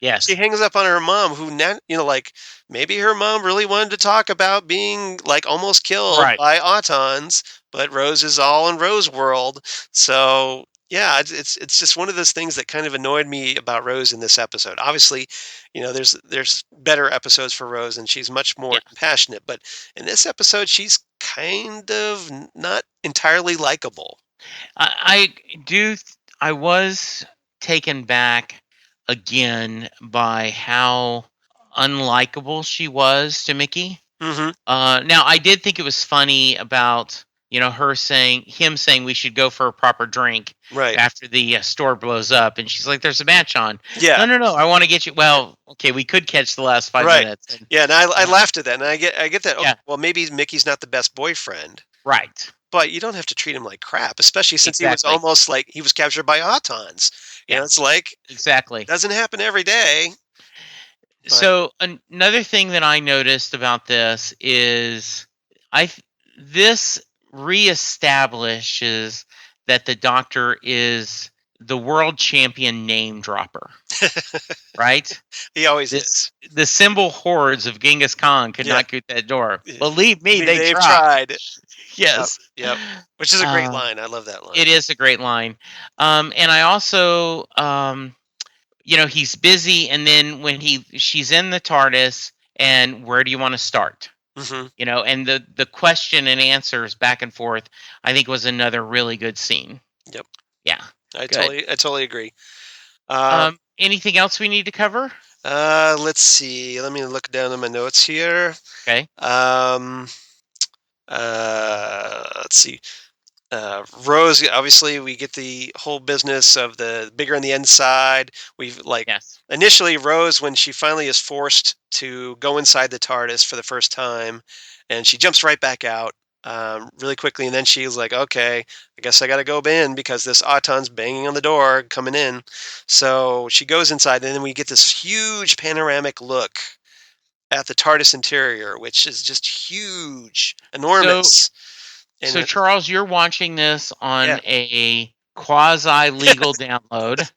She Yes. hangs up on her mom, who now, like maybe her mom really wanted to talk about being like almost killed Right. by Autons, but Rose is all in Rose world. So yeah, it's just one of those things that kind of annoyed me about Rose in this episode. Obviously, there's better episodes for Rose, and she's much more Yeah. compassionate. But in this episode, she's kind of not entirely likable. I do. I was taken back again by how unlikable she was to Mickey. Hmm. Now I did think it was funny about him saying we should go for a proper drink Right. after the store blows up, and she's like, "There's a match on." Yeah. No, no, no. I want to get you. Well, okay, we could catch the last 5 minutes. And, Yeah, and I uh, laughed at that, and I get that. Okay, yeah. well, maybe Mickey's not the best boyfriend, Right. but you don't have to treat him like crap, especially since he was Exactly. almost like he was captured by Autons. Yeah. It's like Exactly. doesn't happen every day. But So another thing that I noticed about this is this reestablishes that the Doctor is the world champion name dropper, right? he always This is. the symbol hordes of Genghis Khan could Yeah, not get that door. yeah. Believe me, they They've tried. tried. Yep, Yes. yep. Which is a great Uh, line. I love that line. it is a great line. And I also he's busy, and then when she's in the TARDIS, and where do you want to start? Hmm. And the question and answers back and forth, I think was another really good scene. Yep, Yeah, I good. totally agree. Um, Anything else we need to cover? let's see. Let me look down at my notes here. Okay. Let's see. Rose, obviously, we get the whole business of the bigger on the inside. We've Yes. initially Rose, when she finally is forced to go inside the TARDIS for the first time, and she jumps right back out really quickly, and then she's like, "Okay, I guess I got to go in because this Auton's banging on the door coming in." So she goes inside, and then we get this huge panoramic look at the TARDIS interior, which is just huge, enormous. So And Charles, you're watching this yeah, on a quasi legal download.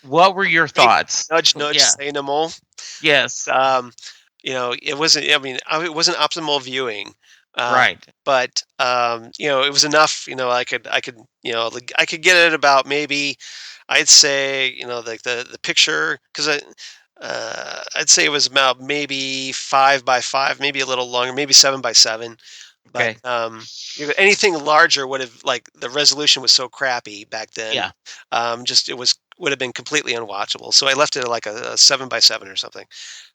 What were your wink, thoughts? nudge, nudge, Yeah. say no more. Yes. It wasn't. I mean, it wasn't optimal viewing, uh, Right. but it was enough. I could get it about maybe. I'd say like the picture because I'd say it was about maybe 5 by 5, maybe a little longer, maybe 7 by 7. But Okay. anything larger would have like the resolution was so crappy back then. Yeah. Just it would have been completely unwatchable. So I left it at like a 7 by 7 or something.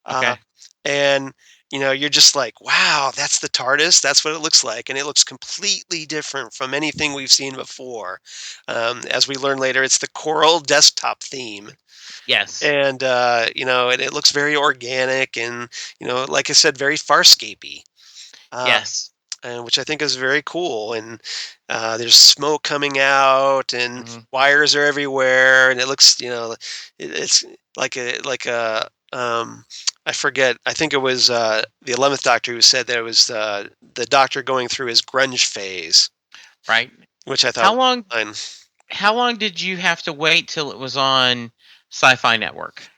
Uh, Okay. and you're just like, wow, that's the TARDIS. That's what it looks like, and it looks completely different from anything we've seen before. As we learn later, it's the Coral desktop theme, Yes. and and it looks very organic, and like I said, very Farscapey. Uh, Yes. and which I think is very cool. And there's smoke coming out, and Mhm. wires are everywhere, and it looks, it's like a I forget. I think it was the 11th Doctor who said that it was the Doctor going through his grunge phase, Right. which I thought How was long fine. how long did you have to wait till it was on Sci-Fi Network?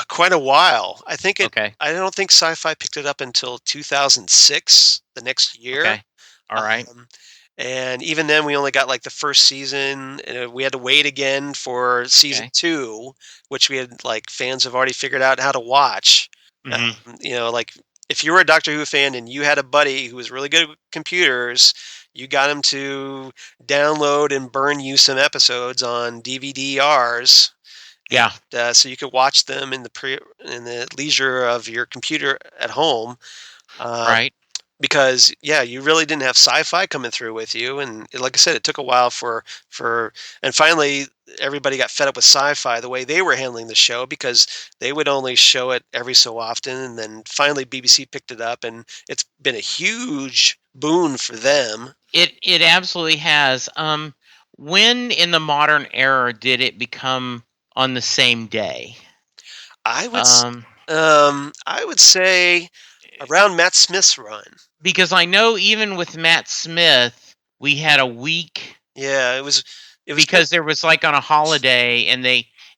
Quite a while. I think it. Okay. I don't think Sci-Fi picked it up until 2006, the next year. Okay. All right. Um, and even then, we only got like the first season. And we had to wait again for season Okay. 2, which we had like fans have already figured out how to watch. Hmm. Like if you were a Doctor Who fan and you had a buddy who was really good with computers, you got him to download and burn you some episodes on DVD-Rs. Yeah. So you could watch them in the leisure of your computer at home. Um, Right. because you really didn't have sci-fi coming through with you, and like I said, it took a while and finally everybody got fed up with sci-fi the way they were handling the show, because they would only show it every so often, and then finally BBC picked it up, and it's been a huge boon for them. It absolutely has. When in the modern era did it become on the same day? I would s- Um, I would say around Matt Smith's run. because I know even with Matt Smith, we had a week Yeah, it was because there was like on a holiday and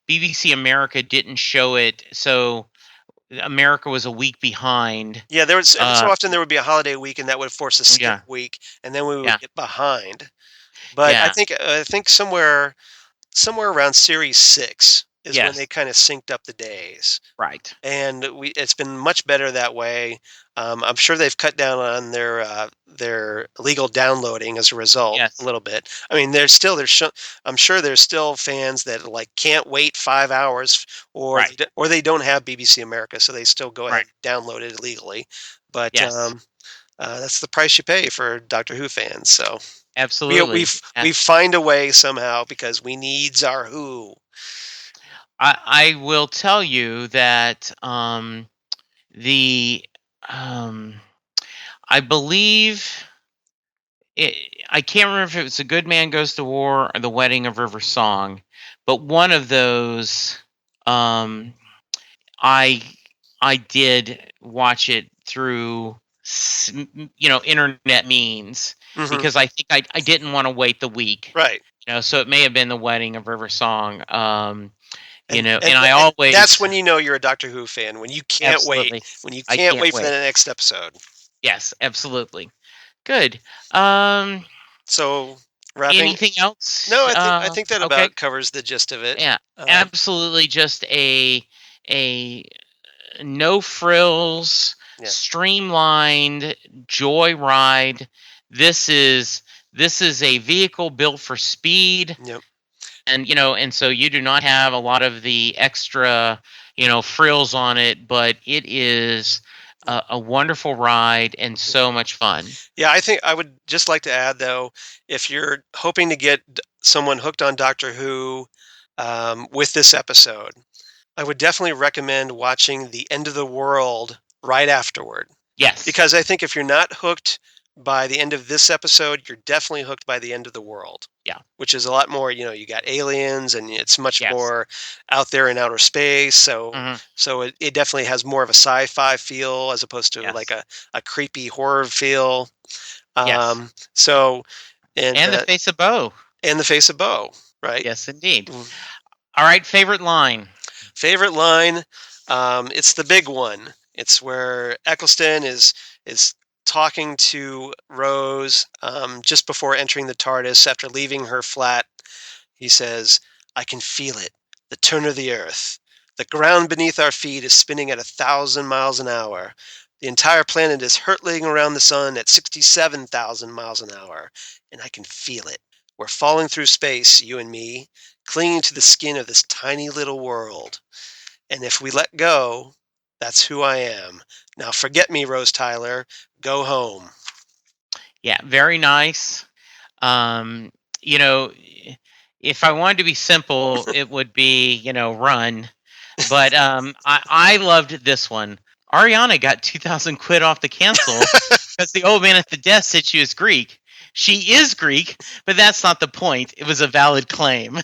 BBC America didn't show it, so America was a week behind. yeah, there was every so Uh, often there would be a holiday week, and that would force a skip yeah, week, and then we would yeah, get behind. But I yeah, think I think somewhere around series 6 is when they yes, kind of synced up the days, right, and it's been much better that way. I'm sure they've cut down on their illegal downloading as a result a yes, little bit. I mean, I'm sure there's still fans that like can't wait 5 hours, right, or they don't have BBC America, so they still go ahead right, and download it illegally. But yes, that's the price you pay for Doctor Who fans. So absolutely. we find a way somehow, because we needs our Who. I will tell you that the um, I believe it, I can't remember if it was A Good Man Goes to War or The Wedding of River Song, but one of those um, I I did watch it through internet means, Hmm. because I think I didn't want to wait the week, Right. so it may have been The Wedding of River Song. And, And I and that's always when you know you're a Doctor Who fan, when you can't wait, absolutely when you I can't can't wait for the wait. next episode. Yes, absolutely. Good. Um, So wrapping. anything else? No, I think that Okay. about covers the gist of it. Yeah, Um, absolutely. Just a no frills, yeah. streamlined joyride. This is this is a vehicle built for speed, Yep. and so you do not have a lot of the extra frills on it, but it is a wonderful ride and Yeah. so much fun. Yeah, I think I would just like to add, though, if you're hoping to get someone hooked on Doctor Who with this episode, I would definitely recommend watching The End of the World right afterward. Yes. Because I think if you're not hooked by the end of this episode, you're definitely hooked by the end of the world, Yeah. which is a lot more. You got aliens, and it's much Yes. more out there in outer space. So, Hmm. so it definitely has more of a sci-fi feel, as opposed to like Yes. a creepy horror feel. Yes. So, and And the face of Bo. and the face of Bo, right? Yes, indeed. Mm. All right. Favorite line. Favorite line, it's the big one. It's where Eccleston is talking to Rose just before entering the TARDIS after leaving her flat. He says, "I can feel it, the turn of the earth. The ground beneath our feet is spinning at 1,000 miles an hour. The entire planet is hurtling around the sun at 67,000 miles an hour, and I can feel it. We're falling through space, you and me, clinging to the skin of this tiny little world. And if we let go, that's who I am. Now forget me, Rose Tyler. Go home." Yeah, very nice. Um, you know, if I wanted to be simple, it would be, run. But I loved this one. Ariana got 2,000 quid off the cancel because the old man at the desk said she was Greek. She is Greek, but that's not the point. It was a valid claim.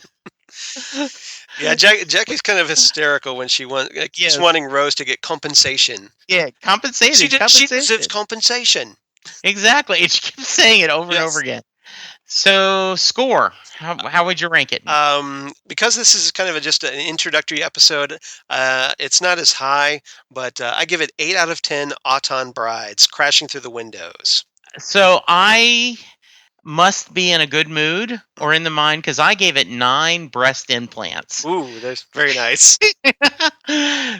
Yeah, Jackie's kind of hysterical when keeps Yes. wanting Rose to get compensation. Yeah, compensated. She deserves Compensated. compensation. Exactly. And she keeps saying it over and over Yes. again. So, score. How would you rank it? Because this is kind of just an introductory episode, it's not as high, but I give it 8 out of 10 Auton brides crashing through the windows. So I must be in a good mood or in the mind because I gave it 9 breast implants. Ooh, that's very nice.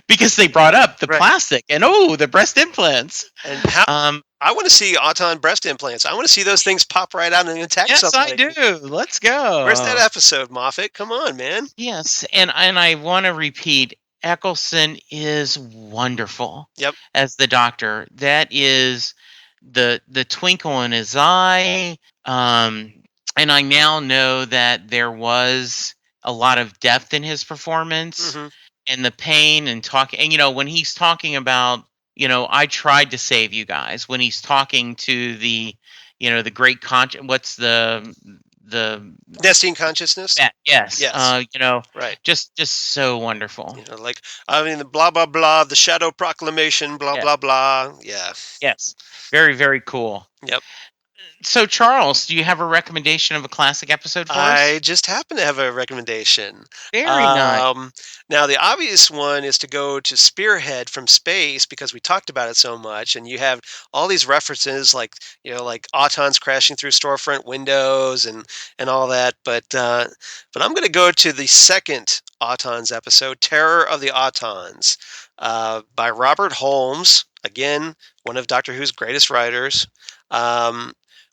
Because they brought up the Right. plastic and the breast implants. And how Um, I want to see Auton breast implants. I want to see those things pop right out and attack yes, I somebody. do. Let's Where's that go. episode, Moffat? Come on, man. Yes, and I want to repeat, Eccleston is wonderful Yep. as the doctor. That is the twinkle in his eye. And I now know that there was a lot of depth in his performance hmm and the pain and talking. And when he's talking about, I tried to save you guys. When he's talking to the great what's the Nesting consciousness. yes, Yes. Right. just so wonderful. Like I mean, the blah blah blah, the shadow proclamation, blah Yeah. blah blah. Yeah. Yes, very very cool. Yep. So Charles, do you have a recommendation of a classic episode for us? I just happen to have a recommendation. Very nice. Um, Now, the obvious one is to go to Spearhead from Space because we talked about it so much, and you have all these references like like Autons crashing through storefront windows and all that. But I'm going to go to the second Autons episode, Terror of the Autons, by Robert Holmes. Again, one of Doctor Who's greatest writers.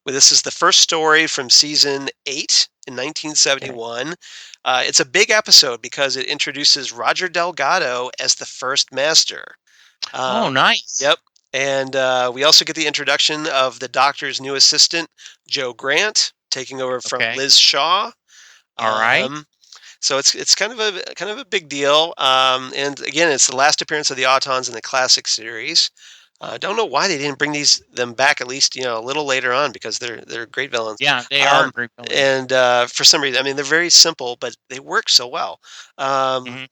This is the first story from season 8 in 1971. It's a big episode because it introduces Roger Delgado as the first master. Oh, nice. Yep. And we also get the introduction of the Doctor's new assistant, Joe Grant, taking over from Okay. Liz Shaw. All right. So it's kind of a big deal. And again, it's the last appearance of the Autons in the classic series. I don't know why they didn't bring them back at least a little later on because they're great villains. Yeah, they are great villains. And for some reason, I mean, they're very simple, but they work so well. Mhm.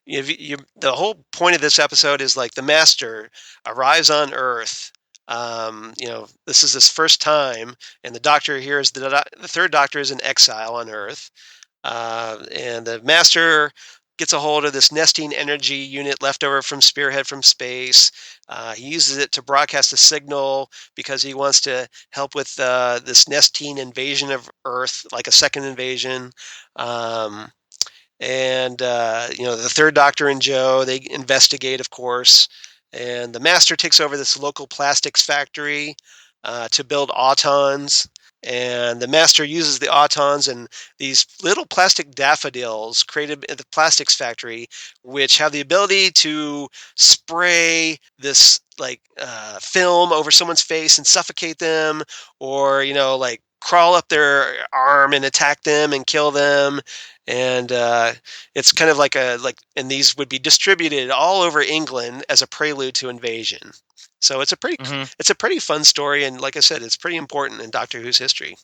The whole point of this episode is like the Master arrives on Earth. This is his first time, and the Doctor here is the third Doctor is in exile on Earth, and the Master gets a hold of this nesting energy unit left over from Spearhead from Space. He uses it to broadcast a signal because he wants to help with this nesting invasion of Earth, like a second invasion. The third Doctor and Joe, they investigate, of course. And the Master takes over this local plastics factory to build Autons. And the Master uses the Autons and these little plastic daffodils created at the plastics factory, which have the ability to spray this film over someone's face and suffocate them, or like crawl up their arm and attack them and kill them. And it's kind of and these would be distributed all over England as a prelude to invasion. So it's a pretty fun story, and like I said, it's pretty important in Doctor Who's history.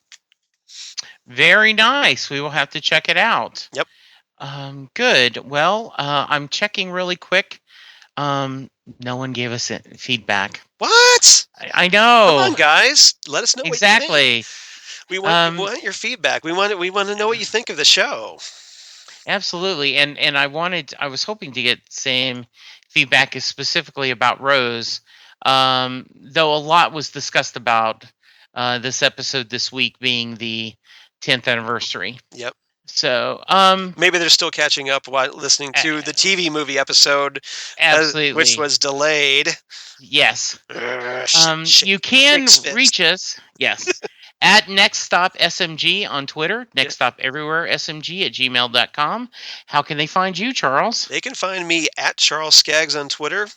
Very nice. We will have to check it out. Yep. Good. Well, I'm checking really quick. No one gave us feedback. What? I know. Come on, guys. Let us know exactly. what you think. We want your feedback. We want to know what you think of the show. Absolutely. And I was hoping to get same feedback specifically about Rose. Though a lot was discussed about this episode this week being the 10th anniversary. Yep. So maybe they're still catching up while listening to the TV movie episode, absolutely, which was delayed. Yes. You can reach us. Yes. At Next Stop SMG on Twitter, Next Stop Everywhere SMG at gmail.com. How can they find you, Charles? They can find me at Charles Skaggs on Twitter.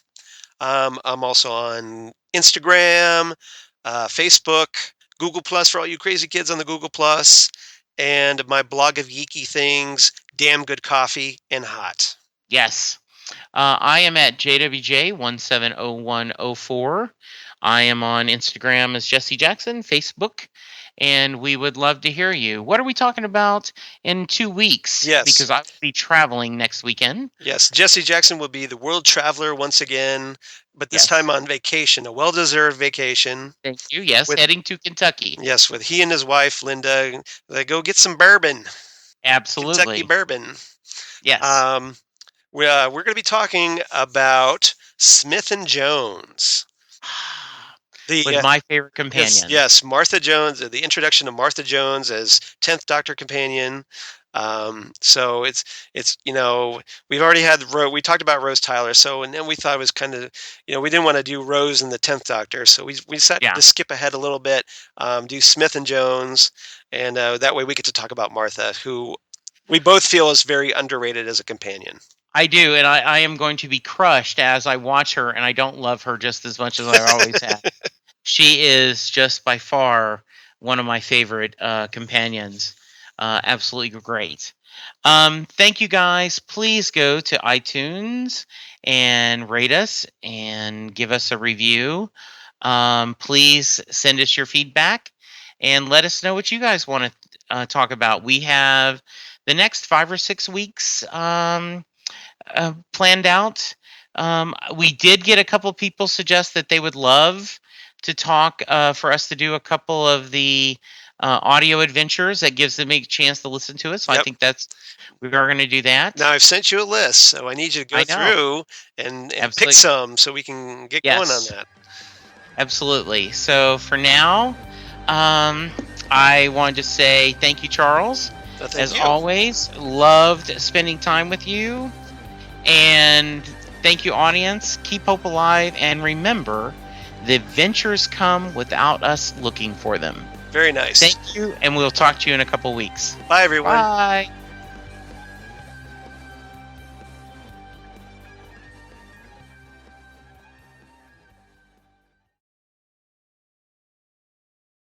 I'm also on Instagram, Facebook, Google Plus for all you crazy kids on the Google Plus, and my blog of geeky things, Damn Good Coffee and Hot. Yes. I am at JWJ170104. I am on Instagram as Jesse Jackson, Facebook, and we would love to hear you. What are we talking about in 2 weeks? Yes. Because I'll be traveling next weekend. Yes, Jesse Jackson will be the world traveler once again, but this time on vacation, a well-deserved vacation. Thank you. Yes, heading to Kentucky. Yes, with he and his wife, Linda. They go get some bourbon. Absolutely. Kentucky bourbon. Yes. We're going to be talking about Smith and Jones. The my favorite companion. yes, Martha Jones. The introduction of Martha Jones as 10th Doctor companion. So it's we've already had we talked about Rose Tyler. So and then we thought it was kind of we didn't want to do Rose and the 10th Doctor. So we decided Yeah. to skip ahead a little bit, do Smith and Jones, and that way we get to talk about Martha, who we both feel is very underrated as a companion. I do, and I am going to be crushed as I watch her, and I don't love her just as much as I always have. She is just by far one of my favorite companions. Absolutely great. Thank you guys. Please go to iTunes and rate us and give us a review. Please send us your feedback and let us know what you guys want to talk about. We have the next 5 or 6 weeks planned out. We did get a couple people suggest that they would love to talk for us to do a couple of the audio adventures that gives them a chance to listen to us. So I think we are going to do that. Now I've sent you a list, so I need you to go through and pick some so we can get going on that. Absolutely. So for now, I wanted to say thank you, Charles. As always, loved spending time with you. And thank you, audience. Keep hope alive. And remember, the adventures come without us looking for them. Very nice. Thank you. And we'll talk to you in a couple weeks. Bye, everyone. Bye.